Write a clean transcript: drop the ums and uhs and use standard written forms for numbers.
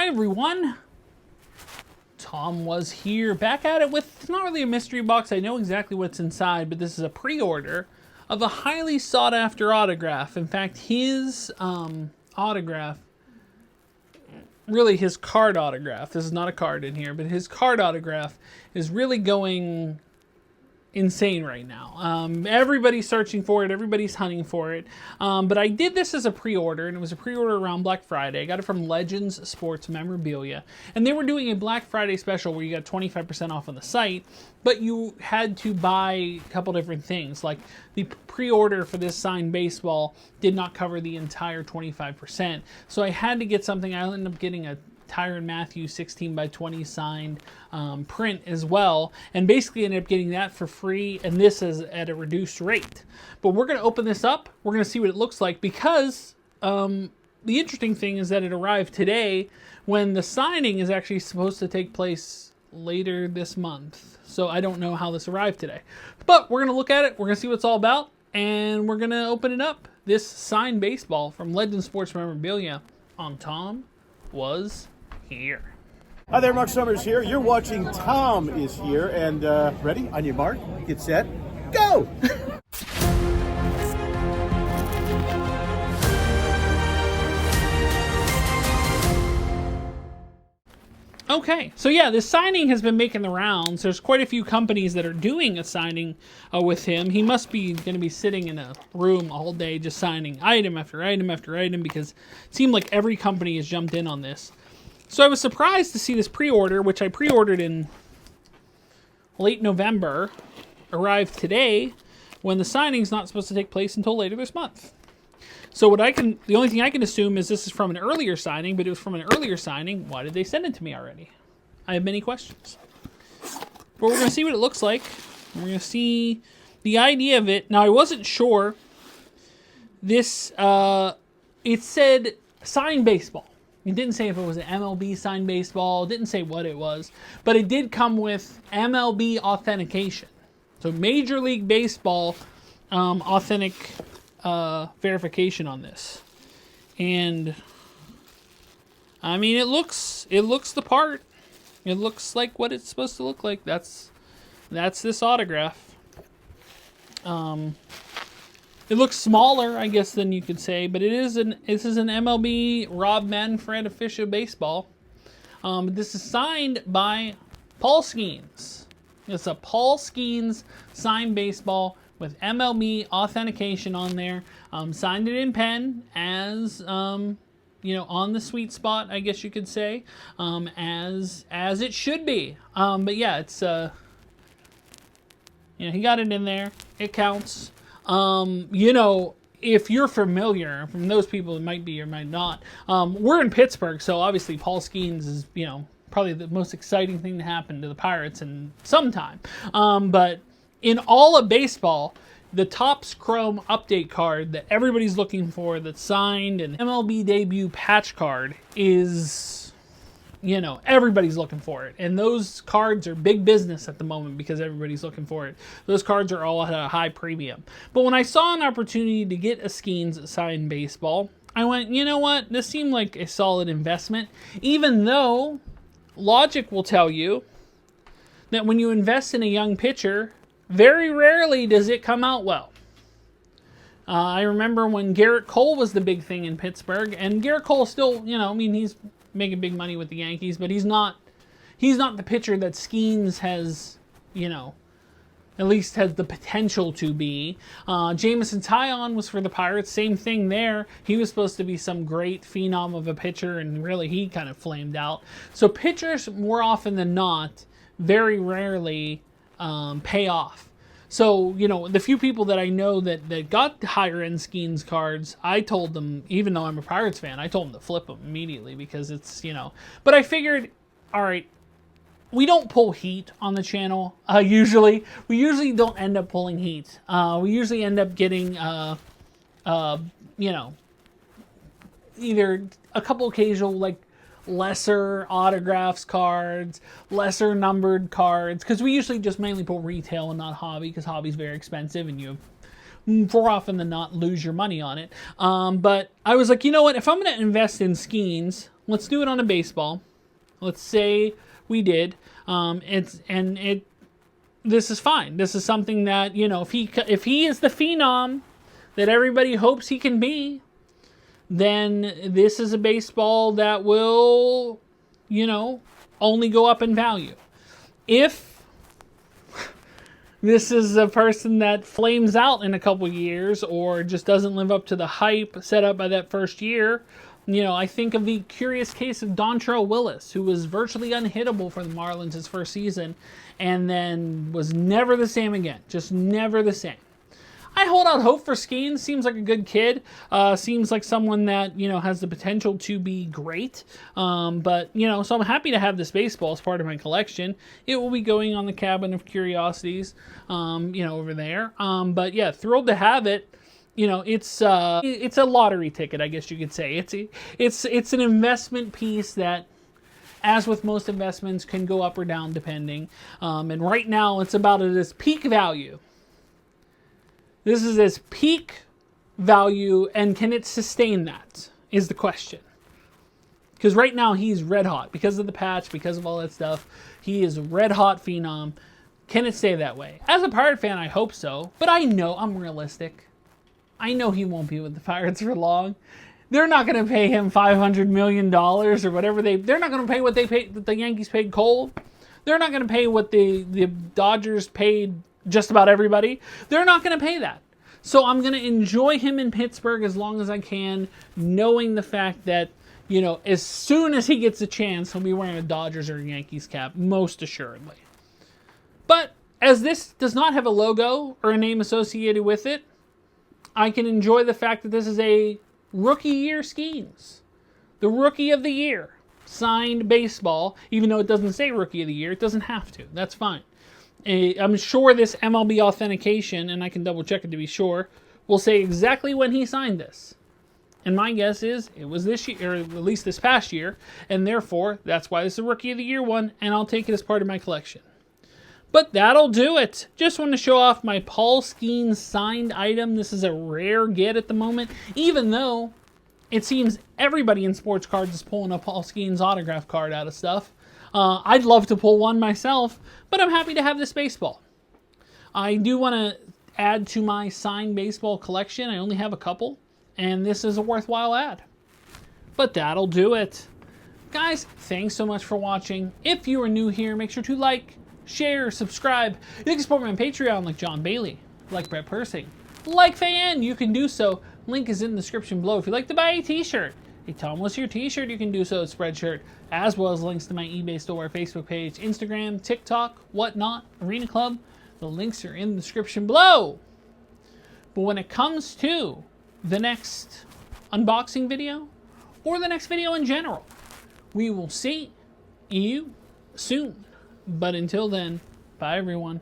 Hi everyone, Tom was here, back at it with, it's not really a mystery box, I know exactly what's inside, but this is a pre-order of a highly sought after autograph. In fact, his autograph, really his card autograph, this is not a card in here, but his card autograph is really going insane right now. Everybody's searching for it, everybody's hunting for it, but I did this as a pre-order, and it was a pre-order around Black Friday. I got it from Legends Sports Memorabilia, and they were doing a Black Friday special where you got 25% off on the site, but you had to buy a couple different things. Like the pre-order for this signed baseball did not cover the entire 25%, so I had to get something. I ended up getting a Tyrann Matthew 16x20 signed print as well, and basically ended up getting that for free, and this is at a reduced rate. But we're going to open this up, we're going to see what it looks like, because the interesting thing is that it arrived today when the signing is actually supposed to take place later this month. So I don't know how this arrived today, but we're going to look at it, we're going to see what it's all about, and we're going to open it up. This signed baseball from Legend Sports Memorabilia on Tom Was Here. Hi there, Mark Summers here. You're watching Tom Is Here, and ready? On your mark, get set, go! Okay, so yeah, this signing has been making the rounds. There's quite a few companies that are doing a signing with him. He must be going to be sitting in a room all day just signing item after item after item, because it seemed like every company has jumped in on this. So I was surprised to see this pre-order, which I pre-ordered in late November, arrived today when the signing's not supposed to take place until later this month. So the only thing I can assume is this is from an earlier signing, but it was from an earlier signing. Why did they send it to me already? I have many questions. But we're going to see what it looks like. We're going to see the idea of it. Now, I wasn't sure. This, it said signed baseball. It didn't say if it was an MLB signed baseball. It didn't say what it was. But it did come with MLB authentication. So Major League Baseball authentic verification on this. And I mean, it looks the part. It looks like what it's supposed to look like. That's this autograph. It looks smaller, I guess, than you could say, but this is an MLB Rob Manfred official baseball. This is signed by Paul Skenes. It's a Paul Skenes signed baseball with MLB authentication on there. Signed it in pen as you know, on the sweet spot, I guess you could say, as it should be. But yeah, it's you know, he got it in there. It counts. You know, if you're familiar, from those people, it might be or might not. We're in Pittsburgh, so obviously Paul Skenes is, you know, probably the most exciting thing to happen to the Pirates in some time. But in all of baseball, the Topps Chrome update card that everybody's looking for, that's signed, and MLB debut patch card is, you know, everybody's looking for it. And those cards are big business at the moment because everybody's looking for it. Those cards are all at a high premium. But when I saw an opportunity to get a Skenes signed baseball, I went, you know what? This seemed like a solid investment, even though logic will tell you that when you invest in a young pitcher, very rarely does it come out well. I remember when Garrett Cole was the big thing in Pittsburgh, and Garrett Cole still, you know, I mean, he's making big money with the Yankees, but he's not the pitcher that Skenes has, you know, at least has the potential to be. Jameson Taillon was for the Pirates, same thing there. He was supposed to be some great phenom of a pitcher, and really he kind of flamed out. So pitchers, more often than not, very rarely pay off. So, you know, the few people that I know that got higher end Skenes cards, I told them, even though I'm a Pirates fan, I told them to flip them immediately because it's, you know. But I figured, all right, we don't pull heat on the channel, usually. We usually don't end up pulling heat. We usually end up getting, you know, either a couple occasional, like, lesser autographs cards, lesser numbered cards, because we usually just mainly pull retail and not hobby, because hobby's very expensive and you more often than not lose your money on it. But I was like, you know what, if I'm going to invest in Skenes, Let's do it on a baseball. Let's say we did. This is fine. This is something that, you know, if he is the phenom that everybody hopes he can be, then this is a baseball that will, you know, only go up in value. If this is a person that flames out in a couple years or just doesn't live up to the hype set up by that first year, you know, I think of the curious case of Dontrelle Willis, who was virtually unhittable for the Marlins his first season and then was never the same again. Just never the same. I hold out hope for Skenes. Seems like a good kid. Seems like someone that, you know, has the potential to be great. But, you know, so I'm happy to have this baseball as part of my collection. It will be going on the Cabinet of Curiosities, you know, over there. But yeah, thrilled to have it. You know, it's a lottery ticket, I guess you could say. It's an investment piece that, as with most investments, can go up or down depending. And right now, it's about at its peak value. This is its peak value, and can it sustain that, is the question. Because right now, he's red hot. Because of the patch, because of all that stuff, he is a red hot phenom. Can it stay that way? As a Pirate fan, I hope so. But I know I'm realistic. I know he won't be with the Pirates for long. They're not going to pay him $500 million or whatever they're not going to pay what the Yankees paid Cole. They're not going to pay what the Dodgers paid just about everybody. They're not going to pay that. So I'm going to enjoy him in Pittsburgh as long as I can, knowing the fact that, you know, as soon as he gets a chance, he'll be wearing a Dodgers or Yankees cap, most assuredly. But as this does not have a logo or a name associated with it, I can enjoy the fact that this is a rookie year Skenes. The rookie of the year. Signed baseball. Even though it doesn't say rookie of the year, it doesn't have to. That's fine. I'm sure this MLB authentication, and I can double check it to be sure, will say exactly when he signed this. And my guess is it was this year, or at least this past year, and therefore that's why this is a rookie of the year one, and I'll take it as part of my collection. But that'll do it. Just want to show off my Paul Skenes signed item. This is a rare get at the moment, even though it seems everybody in sports cards is pulling a Paul Skenes autograph card out of stuff. I'd love to pull one myself, but I'm happy to have this baseball. I do want to add to my signed baseball collection. I only have a couple, and this is a worthwhile add. But that'll do it. Guys, thanks so much for watching. If you are new here, make sure to like, share, subscribe. You can support me on Patreon like John Bailey, like Brett Persing, like Fayan. You can do so. Link is in the description below. If you'd like to buy a t-shirt, a TomWasHere t-shirt, you can do so at Spreadshirt, as well as links to my eBay store, Facebook page, Instagram, TikTok, whatnot, Arena Club. The links are in the description below. But when it comes to the next unboxing video, or the next video in general, we will see you soon. But until then, bye everyone.